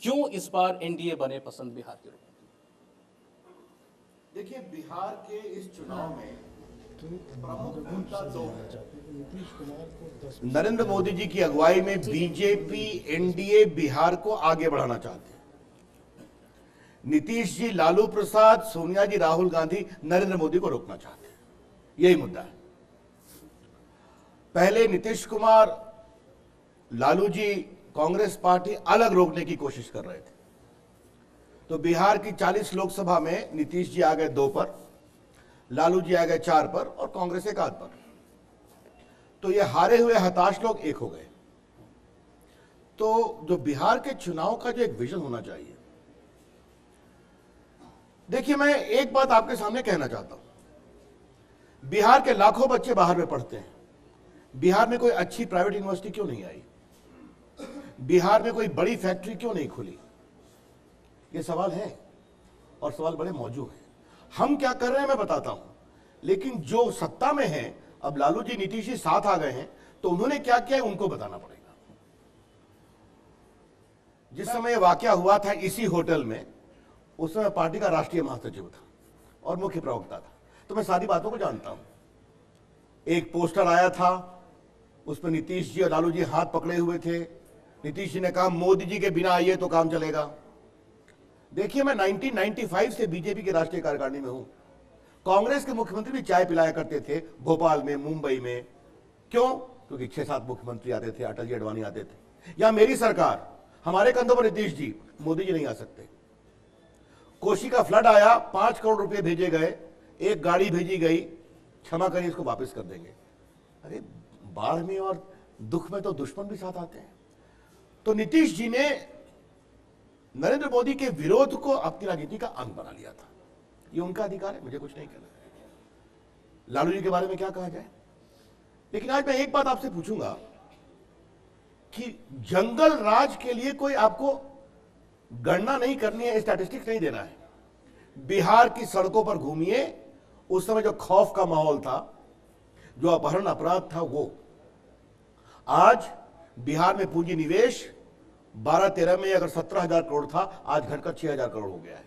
क्यों इस बार एनडीए बने पसंद बिहार के लोग? देखिए, बिहार के इस चुनाव में प्रमुख मुद्दा दो है। नरेंद्र मोदी जी की अगुवाई में बीजेपी एनडीए बिहार को आगे बढ़ाना चाहते हैं। नीतीश जी, लालू प्रसाद, सोनिया जी, राहुल गांधी नरेंद्र मोदी को रोकना चाहते हैं। यही मुद्दा है। पहले नीतीश कुमार, लालू जी, कांग्रेस पार्टी अलग रोकने की कोशिश कर रहे थे। तो बिहार की 40 लोकसभा में नीतीश जी आ गए 2 पर, लालू जी आ गए 4 पर और कांग्रेस 1 पर। तो ये हारे हुए हताश लोग एक हो गए। तो जो बिहार के चुनाव का जो एक विजन होना चाहिए, देखिए, मैं एक बात आपके सामने कहना चाहता हूं। बिहार के लाखों बच्चे बाहर में पढ़ते हैं। बिहार में कोई अच्छी प्राइवेट यूनिवर्सिटी क्यों नहीं आई? बिहार में कोई बड़ी फैक्ट्री क्यों नहीं खुली? ये सवाल है और सवाल बड़े मौजूद हैं। हम क्या कर रहे हैं मैं बताता हूं, लेकिन जो सत्ता में है, अब लालू जी, नीतीश जी साथ आ गए हैं, तो उन्होंने क्या किया है उनको बताना पड़ेगा। जिस समय वाकया हुआ था इसी होटल में, उस समय पार्टी का राष्ट्रीय महासचिव था और मुख्य प्रवक्ता था, तो मैं सारी बातों को जानता हूं। एक पोस्टर आया था, उसमें नीतीश जी और लालू जी हाथ पकड़े हुए थे। नीतीश जी ने कहा मोदी जी के बिना आइए तो काम चलेगा। देखिए, मैं 1995 से बीजेपी के राष्ट्रीय कार्यकारिणी में हूं। कांग्रेस के मुख्यमंत्री भी चाय पिलाया करते थे भोपाल में, मुंबई में। क्यों? क्योंकि 6-7 मुख्यमंत्री आते थे, अटल जी, अडवाणी आते थे। या मेरी सरकार, हमारे कंधों पर नीतीश जी, मोदी जी नहीं आ सकते। कोशी का फ्लड आया, 5 करोड़ रुपए भेजे गए, एक गाड़ी भेजी गई, क्षमा करिए इसको वापस कर देंगे। अरे, बाढ़ में और दुख में तो दुश्मन भी साथ आते हैं। तो नीतीश जी ने नरेंद्र मोदी के विरोध को अपनी राजनीति का अंग बना लिया था। ये उनका अधिकार है, मुझे कुछ नहीं कहना। लालू जी के बारे में क्या कहा जाए, लेकिन आज मैं एक बात आपसे पूछूंगा कि जंगल राज के लिए कोई आपको गणना नहीं करनी है, स्टैटिस्टिक्स नहीं देना है। बिहार की सड़कों पर घूमिए, उस समय जो खौफ का माहौल था, जो अपहरण अपराध था, वो आज बिहार में पूंजी निवेश 12-13 में अगर 17,000 करोड़ था, आज घटकर 6,000 करोड़ हो गया है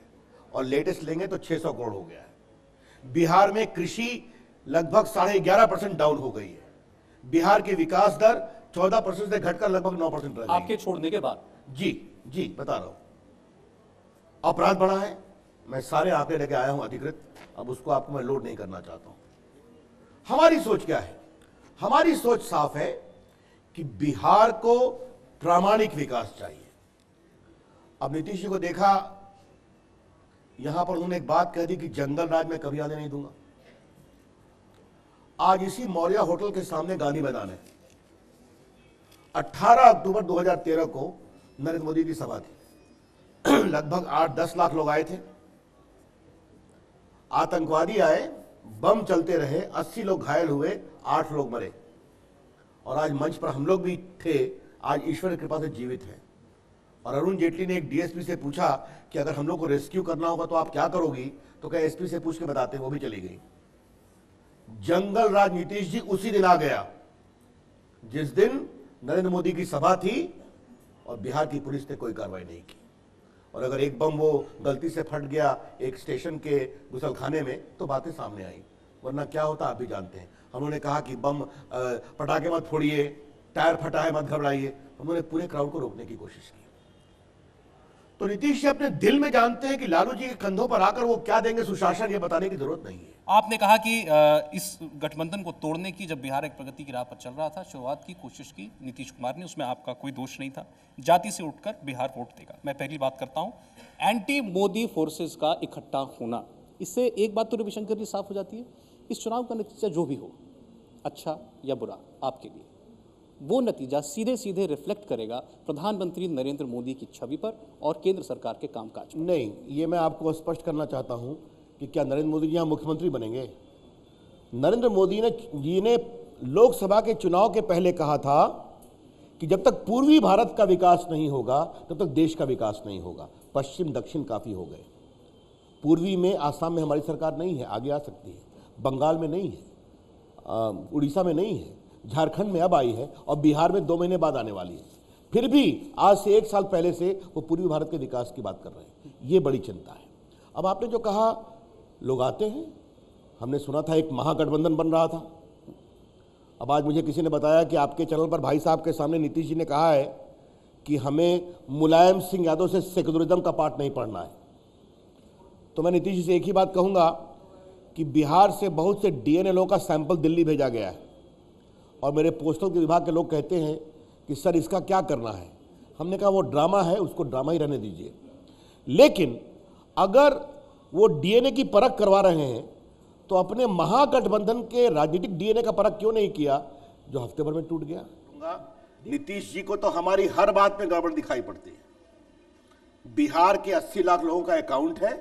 और लेटेस्ट लेंगे तो 600 करोड़ हो गया है। बिहार में कृषि लगभग 11.5% डाउन हो गई है। बिहार की विकास दर 14% से घटकर लगभग 9% रह गई। आपके छोड़ने के बाद? जी बता रहा हूं। अपराध बढ़ा है, मैं सारे आंकड़े लेके आया हूं अधिकृत, अब उसको आपको मैं लोड नहीं करना चाहता हूं। हमारी सोच क्या है? हमारी सोच साफ है कि बिहार को प्रामाणिक विकास चाहिए। अब नीतीश जी को देखा, यहां पर उन्होंने एक बात कह दी कि जंगल राज में कभी आने नहीं दूंगा। आज इसी मौर्य होटल के सामने गांधी मैदान है। 18 अक्टूबर 2013 को नरेंद्र मोदी की सभा थी। लगभग 8-10 लाख लोग आए थे। आतंकवादी आए, बम चलते रहे, 80 लोग घायल हुए, 8 लोग मरे। और आज मंच पर हम लोग भी थे, आज ईश्वर की कृपा से जीवित हैं। और अरुण जेटली ने एक डीएसपी से पूछा कि अगर हम लोग को रेस्क्यू करना होगा तो आप क्या करोगी, तो क्या एसपी से पूछ के बताते, वो भी चली गई। जंगल राज नीतीश जी उसी दिन आ गया जिस दिन नरेंद्र मोदी की सभा थी और बिहार की पुलिस ने कोई कार्रवाई नहीं की। और अगर एक बम वो गलती से फट गया एक स्टेशन के गुसलखाने में तो बातें सामने आई, वरना क्या होता आप भी जानते हैं। उन्होंने कहा कि बम पटाखे मत फोड़िए, टायर फटा है मत घबराइए। उन्होंने पूरे क्राउड को रोकने की कोशिश की। तो नीतीश जी अपने दिल में जानते हैं कि लालू जी के कंधों पर आकर वो क्या देंगे सुशासन, ये बताने की जरूरत नहीं है। आपने कहा कि इस गठबंधन को तोड़ने की, जब बिहार एक प्रगति की राह पर चल रहा था, शुरुआत की कोशिश की नीतीश कुमार ने, उसमें आपका कोई दोष नहीं था। जाति से उठकर बिहार वोट देगा। मैं पहली बात करता हूं, एंटी मोदी फोर्सेस का इकट्ठा होना, इससे एक बात तो रविशंकर जी साफ हो जाती है, इस चुनाव का नतीजा जो भी हो, अच्छा या बुरा आपके लिए, वो नतीजा सीधे सीधे रिफ्लेक्ट करेगा प्रधानमंत्री नरेंद्र मोदी की छवि पर और केंद्र सरकार के कामकाज पर। नहीं, ये मैं आपको स्पष्ट करना चाहता हूं कि क्या नरेंद्र मोदी जी यहाँ मुख्यमंत्री बनेंगे? नरेंद्र मोदी जी ने लोकसभा के चुनाव के पहले कहा था कि जब तक पूर्वी भारत का विकास नहीं होगा तब तक देश का विकास नहीं होगा। पश्चिम दक्षिण काफी हो गए। पूर्वी में आसाम में हमारी सरकार नहीं है, आगे आ सकती है। बंगाल में नहीं है, उड़ीसा में नहीं है, झारखंड में अब आई है और बिहार में 2 महीने बाद आने वाली है। फिर भी आज से 1 साल पहले से वो पूर्वी भारत के विकास की बात कर रहे हैं। ये बड़ी चिंता है। अब आपने जो कहा, लोग आते हैं, हमने सुना था एक महागठबंधन बन रहा था। अब आज मुझे किसी ने बताया कि आपके चैनल पर भाई साहब के सामने नीतीश जी ने कहा है कि हमें मुलायम सिंह यादव से सेकुलरिज्म का पाठ नहीं पढ़ना है। तो मैं नीतीश जी से एक ही बात कहूंगा कि बिहार से बहुत से डीएनए लोगों का सैंपल दिल्ली भेजा गया है और मेरे पोस्टल के विभाग के लोग कहते हैं कि सर इसका क्या करना है। हमने कहा वो ड्रामा है, उसको ड्रामा ही रहने दीजिए। लेकिन अगर वो डीएनए की परख करवा रहे हैं तो अपने महागठबंधन के राजनीतिक डीएनए का परख क्यों नहीं किया जो हफ्ते भर में टूट गया। नीतीश जी को तो हमारी हर बात में गड़बड़ दिखाई पड़ती है। बिहार के 80 लाख लोगों का अकाउंट है,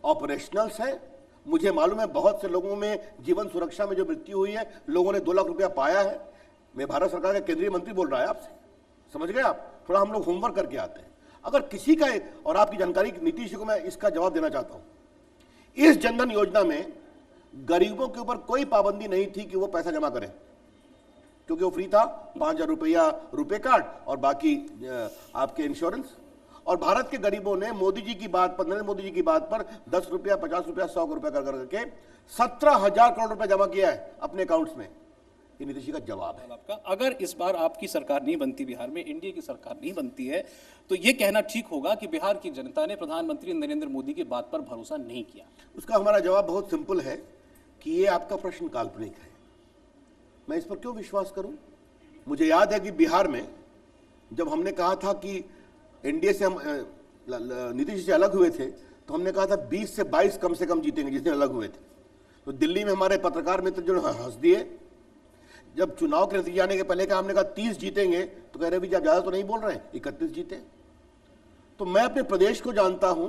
ऑपरेशनल्स है। मुझे मालूम है बहुत से लोगों में जीवन सुरक्षा में जो मृत्यु हुई है, लोगों ने 2 लाख रुपया पाया है। मैं भारत सरकार का केंद्रीय मंत्री बोल रहा है आपसे, समझ गए आप। थोड़ा हम लोग होमवर्क करके आते हैं। अगर किसी का, और आपकी जानकारी नीतीश जी को मैं इसका जवाब देना चाहता हूं, इस जनधन योजना में गरीबों के ऊपर कोई पाबंदी नहीं थी कि वो पैसा जमा करें, क्योंकि वो फ्री था। 5,000 रुपया रुपए कार्ड और बाकी आपके इंश्योरेंस। और भारत के गरीबों ने मोदी जी की बात पर, नरेंद्र मोदी जी की बात पर 10 रुपया, 50 रुपया, 100 रुपया कर करके 17,000 करोड़ रुपया जमा किया है अपने अकाउंट्स में। ये नीतीश जी का जवाब है आपका। अगर इस बार आपकी सरकार नहीं बनती, बिहार में एनडीए की सरकार नहीं बनती है, तो ये कहना ठीक होगा कि बिहार की जनता ने प्रधानमंत्री नरेंद्र मोदी की बात पर भरोसा नहीं किया। उसका हमारा जवाब बहुत सिंपल है कि ये आपका प्रश्न काल्पनिक है। मैं इस पर क्यों विश्वास करूं? मुझे याद है कि बिहार में जब हमने कहा था कि एनडीए से हम नीतीश से अलग हुए थे, तो हमने कहा था 20 से 22 कम से कम जीतेंगे जिसने अलग हुए थे। तो दिल्ली में हमारे पत्रकार मित्र जो हंस दिए। जब चुनाव के नतीजे आने के पहले का हमने कहा 30 जीतेंगे, तो कह रहे भी ज्यादा तो नहीं बोल रहे हैं, 31 जीते। तो मैं अपने प्रदेश को जानता हूं,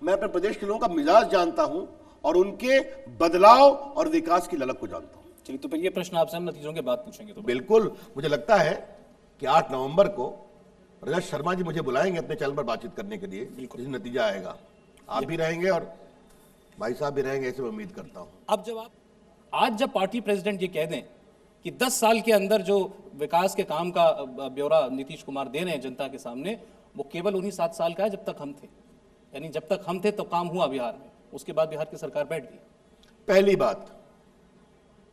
मैं अपने प्रदेश के लोगों का मिजाज जानता हूं और उनके बदलाव और विकास की ललक को जानता हूं। चलिए, तो फिर ये प्रश्न आपसे हम नतीजों के बाद पूछेंगे। तो बिल्कुल, मुझे लगता है कि 8 नवंबर को रजत शर्मा जी मुझे बुलाएंगे अपने चैनल पर बातचीत करने के लिए। जिस नतीजा आएगा, आप भी रहेंगे और भाई साहब भी रहेंगे, ऐसे मैं उम्मीद करता हूं। अब आज जब पार्टी प्रेसिडेंट ये कह दें कि 10 साल के अंदर जो विकास के काम का ब्यौरा नीतीश कुमार दे रहे हैं जनता के सामने, वो केवल उन्हीं 7 साल का है जब तक हम थे। यानी जब तक हम थे तो काम हुआ बिहार में, उसके बाद बिहार की सरकार बैठ गई। पहली बात,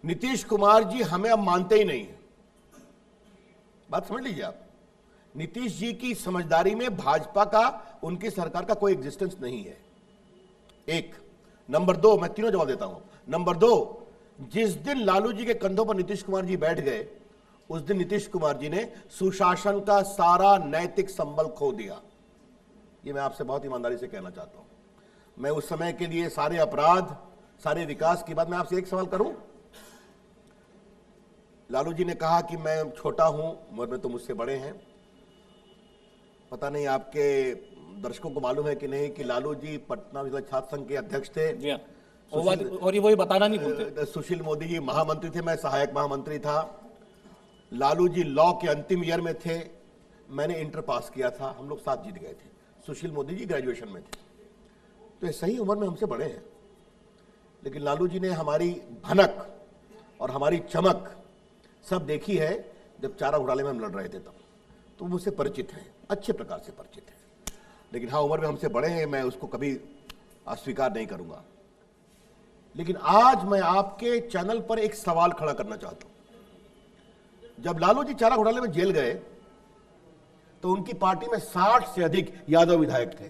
नीतीश कुमार जी हमें अब मानते ही नहीं है। बात समझ लीजिए आप। नीतीश जी की समझदारी में भाजपा का, उनकी सरकार का कोई एग्जिस्टेंस नहीं है। एक। नंबर 2, मैं तीनों जवाब देता हूं। नंबर 2, जिस दिन लालू जी के कंधों पर नीतीश कुमार जी बैठ गए, उस दिन नीतीश कुमार जी ने सुशासन का सारा नैतिक संबल खो दिया। ये मैं आपसे बहुत ईमानदारी से कहना चाहता हूं। मैं उस समय के लिए सारे अपराध, सारे विकास की बात, मैं आपसे एक सवाल करूं। लालू जी ने कहा कि मैं छोटा हूं, उम्र में तो मुझसे बड़े हैं। पता नहीं आपके दर्शकों को मालूम है कि नहीं कि लालू जी पटना विश्व छात्र संघ के अध्यक्ष थे। और ये वही बताना नहीं भूलते। सुशील मोदी जी महामंत्री थे, मैं सहायक महामंत्री था। लालू जी लॉ के अंतिम ईयर में थे, मैंने इंटर पास किया था, हम लोग साथ जीत गए थे। सुशील मोदी जी ग्रेजुएशन में थे। तो ये सही उम्र में हमसे बड़े हैं, लेकिन लालू जी ने हमारी भनक और हमारी चमक सब देखी है जब चारा घोटाले में हम लड़ रहे थे तब। तो मुझसे परिचित हैं, अच्छे प्रकार से परिचित हैं। लेकिन हाँ, उम्र में हमसे बड़े हैं, मैं उसको कभी अस्वीकार नहीं करूंगा। लेकिन आज मैं आपके चैनल पर एक सवाल खड़ा करना चाहता हूं। जब लालू जी चारा घोटाले में जेल गए तो उनकी पार्टी में 60 से अधिक यादव विधायक थे।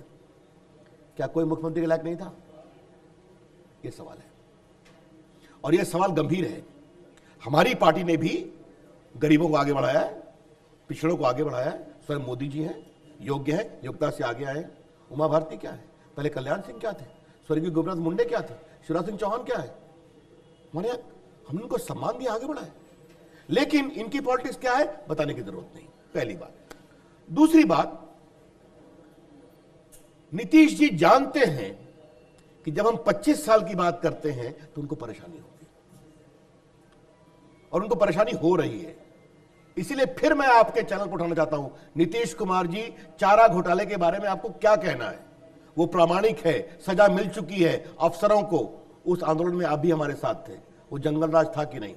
क्या कोई मुख्यमंत्री के लायक नहीं था? यह सवाल है, और यह सवाल गंभीर है। हमारी पार्टी ने भी गरीबों को आगे बढ़ाया है, पिछड़ों को आगे बढ़ाया है। स्वयं मोदी जी हैं, योग्य है, योग्यता से आगे आए। उमा भारती क्या है? पहले कल्याण सिंह क्या थे? स्वर्गीय गोपीनाथ मुंडे क्या थे? शिवराज सिंह चौहान क्या है? हमारे यहां हमने उनको सम्मान दिया, आगे बढ़ाए। लेकिन इनकी पॉलिटिक्स क्या है बताने की जरूरत नहीं, पहली बात। दूसरी बात, नीतीश जी जानते हैं कि जब हम 25 साल की बात करते हैं तो उनको परेशानी होगी, और उनको परेशानी हो रही है। इसीलिए फिर मैं आपके चैनल पर उठाना चाहता हूं, नीतीश कुमार जी, चारा घोटाले के बारे में आपको क्या कहना है? वो प्रामाणिक है, सजा मिल चुकी है अफसरों को। उस आंदोलन में आप भी हमारे साथ थे, वो जंगल राज था कि नहीं?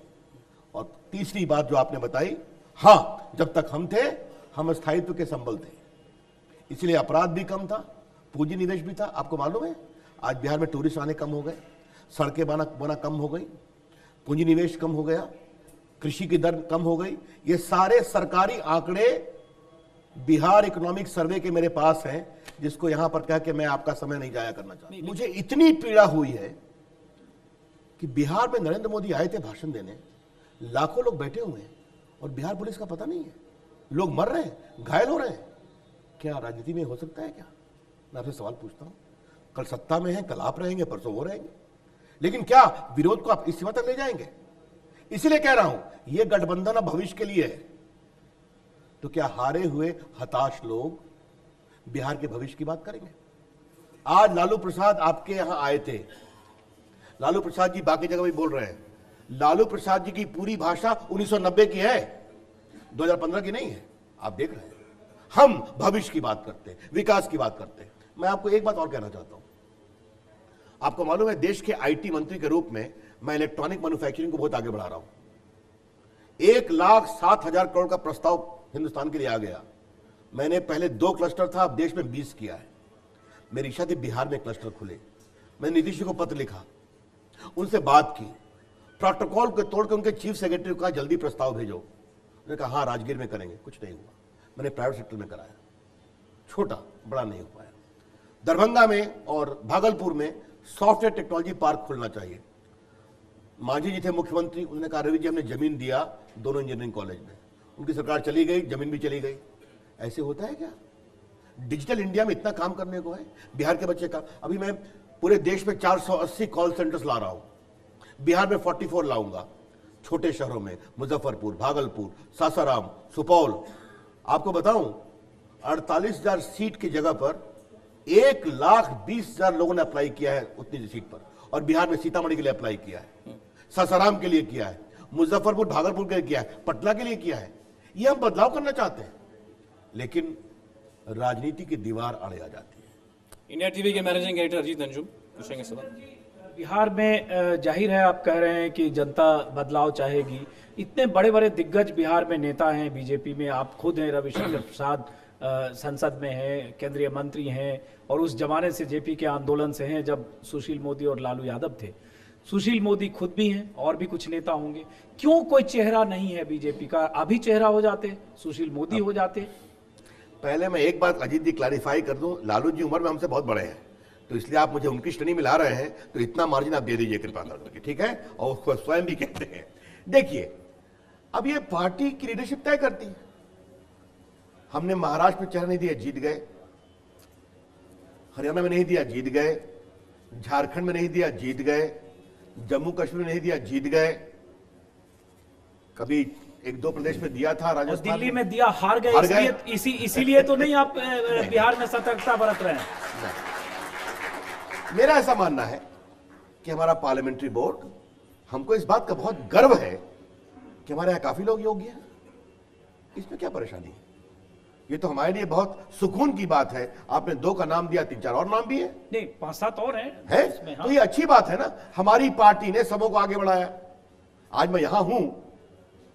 और तीसरी बात जो आपने बताई, हां, जब तक हम थे हम स्थायित्व के संबल थे, इसलिए अपराध भी कम था, पूंजी निवेश भी था। आपको मालूम है आज बिहार में टूरिस्ट आने कम हो गए, सड़कें बना कम हो गई, पूंजी निवेश कम हो गया, कृषि की दर कम हो गई। ये सारे सरकारी आंकड़े बिहार इकोनॉमिक सर्वे के मेरे पास हैं, जिसको यहां पर कह के मैं आपका समय नहीं जाया करना चाहता। मुझे इतनी पीड़ा हुई है कि बिहार में नरेंद्र मोदी आए थे भाषण देने, लाखों लोग बैठे हुए हैं और बिहार पुलिस का पता नहीं है, लोग मर रहे हैं, घायल हो रहे हैं। क्या राजनीति में हो सकता है क्या? मैं आपसे सवाल पूछता हूं। कल सत्ता में है, कल आप रहेंगे, परसों वो रहेंगे, लेकिन क्या विरोध को आप इस सीमा तक ले जाएंगे? इसलिए कह रहा हूं यह गठबंधन अब भविष्य के लिए है। तो क्या हारे हुए हताश लोग बिहार के भविष्य की बात करेंगे? आज लालू प्रसाद आपके यहां आए थे, लालू प्रसाद जी बाकी जगह भी बोल रहे हैं, लालू प्रसाद जी की पूरी भाषा 1990 की है, 2015 की नहीं है। आप देख रहे हैं, हम भविष्य की बात करते हैं, विकास की बात करते हैं। मैं आपको एक बात और कहना चाहता हूं। आपको मालूम है देश के आईटी मंत्री के रूप में मैं इलेक्ट्रॉनिक मैन्युफैक्चरिंग को बहुत आगे बढ़ा रहा हूं। 1,07,000 करोड़ का प्रस्ताव हिंदुस्तान के लिए आ गया। मैंने पहले 2 क्लस्टर था, अब देश में 20 किया है। मेरी इच्छा थी बिहार में क्लस्टर खुले। मैंने नीतीश जी को पत्र लिखा, उनसे बात की, प्रोटोकॉल को तोड़ के उनके चीफ सेक्रेटरी को कहा जल्दी प्रस्ताव भेजो। उन्होंने कहा हाँ राजगीर में करेंगे। कुछ नहीं हुआ। मैंने प्राइवेट सेक्टर में कराया, छोटा बड़ा नहीं हो पाया। दरभंगा में और भागलपुर में सॉफ्टवेयर टेक्नोलॉजी पार्क खुलना चाहिए। मांझी जी थे मुख्यमंत्री, उन्होंने कहा रवि जी हमने जमीन दिया दोनों इंजीनियरिंग कॉलेज में, उनकी सरकार चली गई, जमीन भी चली गई। ऐसे होता है क्या? डिजिटल इंडिया में इतना काम करने को है। बिहार के बच्चे का अभी मैं पूरे देश में 480 कॉल सेंटर्स ला रहा हूं, बिहार में 44 लाऊंगा, छोटे शहरों में मुजफ्फरपुर, भागलपुर, सासाराम, सुपौल। आपको बताऊं 48,000 सीट की जगह पर 1,20,000 लोगों ने अप्लाई किया है उतनी सीट पर, और बिहार में सीतामढ़ी के लिए अप्लाई किया है, सासाराम के लिए किया है, मुजफ्फरपुर भागलपुर के लिए किया है, पटना के लिए किया है। ये हम बदलाव करना चाहते हैं, लेकिन राजनीति की दीवार अड़े आ जाती है। इंडिया टीवी के मैनेजिंग एडिटर अजीत अंजुम पूछेंगे सवाल। बिहार में जाहिर है आप कह रहे हैं कि जनता बदलाव चाहेगी। इतने बड़े बड़े दिग्गज बिहार में नेता हैं बीजेपी में, आप खुद हैं, रविशंकर प्रसाद संसद में हैं, केंद्रीय मंत्री हैं, और उस जमाने से जेपी के आंदोलन से हैं जब सुशील मोदी और लालू यादव थे। सुशील मोदी खुद भी हैं और भी कुछ नेता होंगे। क्यों कोई चेहरा नहीं है बीजेपी का? अभी चेहरा हो जाते, सुशील मोदी हो जाते। पहले मैं एक बात अजीत जी क्लैरिफाई कर दूं, लालू जी उम्र में हमसे बहुत बड़े हैं, तो इसलिए आप मुझे उनकी श्रेणी में ला रहे हैं, तो इतना मार्जिन आप दे दीजिए कृपा करके, ठीक है? और उसको स्वयं भी कहते हैं। देखिए, अब ये पार्टी की लीडरशिप तय करती है। हमने महाराष्ट्र में चेहरा नहीं दिया, जीत गए। हरियाणा में नहीं दिया, जीत गए। झारखंड में नहीं दिया, जीत गए। जम्मू कश्मीर में नहीं दिया, जीत गए। कभी 1-2 प्रदेश में दिया था, राजस्थान, दिल्ली में दिया, हार गए। इसीलिए तो नहीं आप बिहार में सतर्कता बरत रहे हैं। मेरा ऐसा मानना है कि हमारा पार्लियामेंट्री बोर्ड, हमको इस बात का बहुत गर्व है कि हमारे यहां काफी लोग योग्य हैं। इसमें क्या परेशानी है? ये तो हमारे लिए बहुत सुकून की बात है। आपने 2 का नाम दिया, 3-4 और नाम भी है, नहीं 5-7 और हैं है? इसमें, हाँ। तो ये अच्छी बात है ना। हमारी पार्टी ने सबों को आगे बढ़ाया। आज मैं यहां हूं,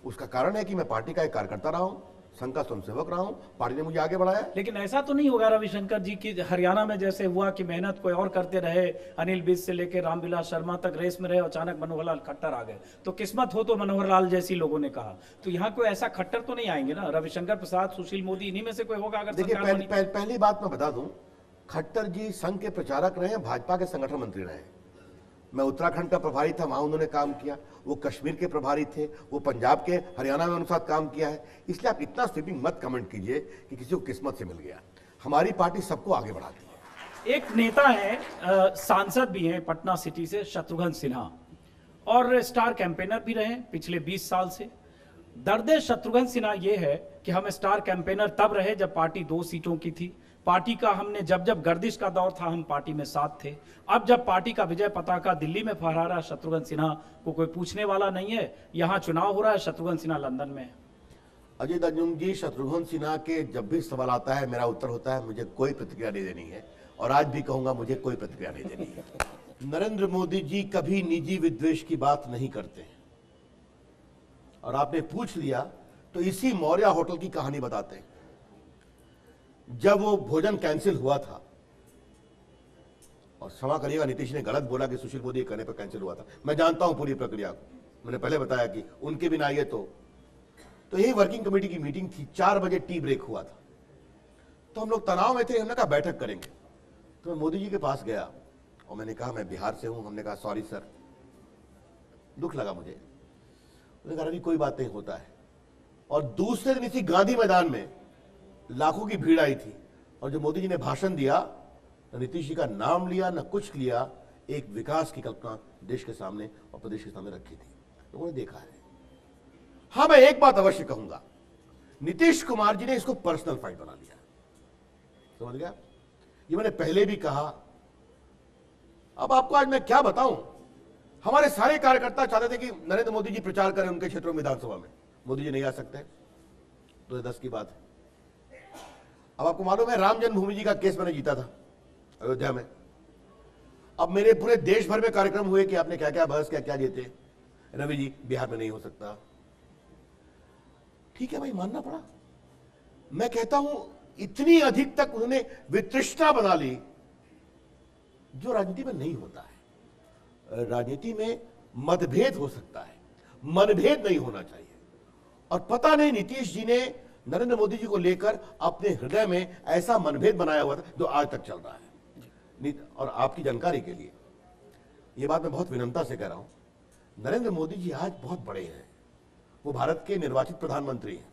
उसका कारण है कि मैं पार्टी का एक कार्यकर्ता रहा हूं, संघ का स्वयंसेवक रहा हूं, पार्टी ने मुझे आगे बढ़ाया। लेकिन ऐसा तो नहीं होगा रविशंकर जी की हरियाणा में जैसे हुआ कि मेहनत कोई और करते रहे, अनिल विज से लेकर रामविलास शर्मा तक रेस में रहे, अचानक मनोहर लाल खट्टर आ गए। तो किस्मत हो तो मनोहर लाल जैसी लोगों ने कहा, तो यहाँ कोई ऐसा खट्टर तो नहीं आएंगे ना? रविशंकर प्रसाद, सुशील मोदी, इन्हीं में से कोई होगा अगर देखिए, सरकार बनी? पहली बात मैं बता दूं, खट्टर जी संघ के प्रचारक रहे, भाजपा के संगठन मंत्री रहे। मैं उत्तराखंड का प्रभारी था, वहां उन्होंने काम किया। वो कश्मीर के प्रभारी थे, वो पंजाब के, हरियाणा में उनके साथ काम किया है। इसलिए आप इतना स्वीपिंग मत कमेंट कीजिए कि किसी को किस्मत से मिल गया। हमारी पार्टी सबको आगे बढ़ाती है। एक नेता है, सांसद भी हैं पटना सिटी से, शत्रुघ्न सिन्हा, और स्टार कैंपेनर भी रहे पिछले 20 साल से। दर्द शत्रुघ्न सिन्हा ये है कि हम स्टार कैंपेनर तब रहे जब पार्टी 2 सीटों की थी। पार्टी का हमने जब गर्दिश का दौर था, हम पार्टी में साथ थे। अब जब पार्टी का विजय पताका दिल्ली में फहरा रहा, शत्रुघ्न सिन्हा को कोई पूछने वाला नहीं है। यहां चुनाव हो रहा है, शत्रुघ्न सिन्हा लंदन में है। अजय अंजुम जी, शत्रुघ्न सिन्हा के जब भी सवाल आता है, मेरा उत्तर होता है मुझे कोई प्रतिक्रिया नहीं देनी है, और आज भी कहूंगा मुझे कोई प्रतिक्रिया नहीं देनी है। नरेंद्र मोदी जी कभी निजी विद्वेष की बात नहीं करते हैं, और आपने पूछ लिया तो इसी मौर्य होटल की कहानी बताते हैं। जब वो भोजन कैंसिल हुआ था, और क्षमा करिएगा नीतीश ने गलत बोला कि सुशील मोदी के कहने पर कैंसिल हुआ था, मैं जानता हूं पूरी प्रक्रिया को, मैंने पहले बताया कि उनके बिना आइए तो यही वर्किंग कमेटी की मीटिंग थी, 4 बजे टी ब्रेक हुआ था, तो हम लोग तनाव में थे, हमने कहा बैठक करेंगे। तो मैं मोदी जी के पास गया और मैंने कहा मैं बिहार से हूं। हमने कहा सॉरी सर, दुख लगा मुझे। उन्होंने कहा अभी कोई बात नहीं, होता है। और दूसरे दिन इसी गांधी मैदान में लाखों की भीड़ आई थी, और जो मोदी जी ने भाषण दिया, न नीतीश जी का नाम लिया न कुछ लिया, एक विकास की कल्पना देश के सामने और प्रदेश के सामने रखी थी, लोगों ने देखा है। हां, मैं एक बात अवश्य कहूंगा, नीतीश कुमार जी ने इसको पर्सनल फाइट बना लिया, समझ गया? ये मैंने पहले भी कहा। अब आपको आज मैं क्या बताऊं, हमारे सारे कार्यकर्ता चाहते थे कि नरेंद्र मोदी जी प्रचार करें उनके क्षेत्रों में, विधानसभा में। मोदी जी नहीं आ सकते, 2010 की बात है। अब आपको मालूम है राम जन्मभूमि जी का केस मैंने जीता था अयोध्या में। अब मेरे पूरे देश भर में कार्यक्रम हुए कि आपने क्या क्या बहस क्या क्या जीते, रवि जी बिहार में नहीं हो सकता। ठीक है भाई, मानना पड़ा। मैं कहता हूं इतनी अधिक तक उन्होंने वितृष्णा बना ली जो राजनीति में नहीं होता है। राजनीति में मतभेद हो सकता है, मनभेद नहीं होना चाहिए। और पता नहीं नीतीश जी ने नरेंद्र मोदी जी को लेकर अपने हृदय में ऐसा मनभेद बनाया हुआ था जो आज तक चल रहा है। और आपकी जानकारी के लिए यह बात मैं बहुत विनम्रता से कह रहा हूं, नरेंद्र मोदी जी आज बहुत बड़े हैं, वो भारत के निर्वाचित प्रधानमंत्री हैं,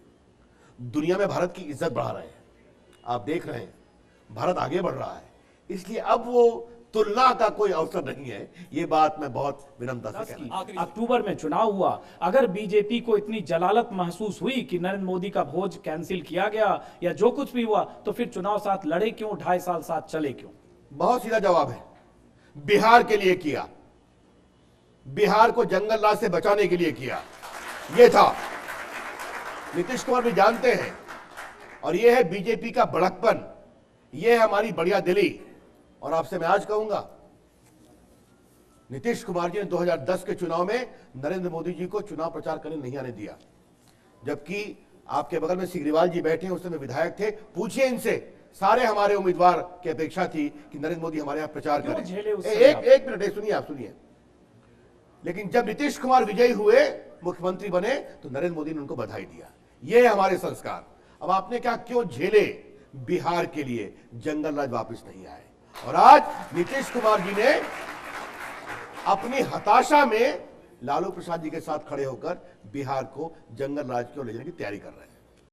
दुनिया में भारत की इज्जत बढ़ा रहे हैं। आप देख रहे हैं भारत आगे बढ़ रहा है, इसलिए अब वो तुलना का कोई अवसर नहीं है। ये बात मैं बहुत विनम्रता से कह रहा हूं। अक्टूबर में चुनाव हुआ, अगर बीजेपी को इतनी जलालत महसूस हुई कि नरेंद्र मोदी का भोज कैंसिल किया गया या जो कुछ भी हुआ, तो फिर चुनाव साथ लड़े क्यों, 2.5 साल साथ चले क्यों? बहुत सीधा जवाब है, बिहार के लिए किया, बिहार को जंगल राज से बचाने के लिए किया, यह था। नीतीश कुमार भी जानते हैं, और यह है बीजेपी का बड़कपन, यह है हमारी बढ़िया दिली। और आपसे मैं आज कहूंगा, नीतीश कुमार जी ने 2010 के चुनाव में नरेंद्र मोदी जी को चुनाव प्रचार करने नहीं आने दिया, जबकि आपके बगल में सिग्रीवाल जी बैठे हैं, उस समय विधायक थे, पूछिए इनसे, सारे हमारे उम्मीदवार की अपेक्षा थी कि नरेंद्र मोदी हमारे यहां प्रचार करें। एक मिनट सुनिए, आप सुनिए। लेकिन जब नीतीश कुमार विजयी हुए, मुख्यमंत्री बने, तो नरेंद्र मोदी ने उनको बधाई दिया। ये है हमारे संस्कार। अब आपने क्या क्यों झेले, बिहार के लिए जंगल राज वापस नहीं आए। और आज नीतीश कुमार जी ने अपनी हताशा में लालू प्रसाद जी के साथ खड़े होकर बिहार को जंगल राज की ओर ले जाने की तैयारी कर रहे हैं।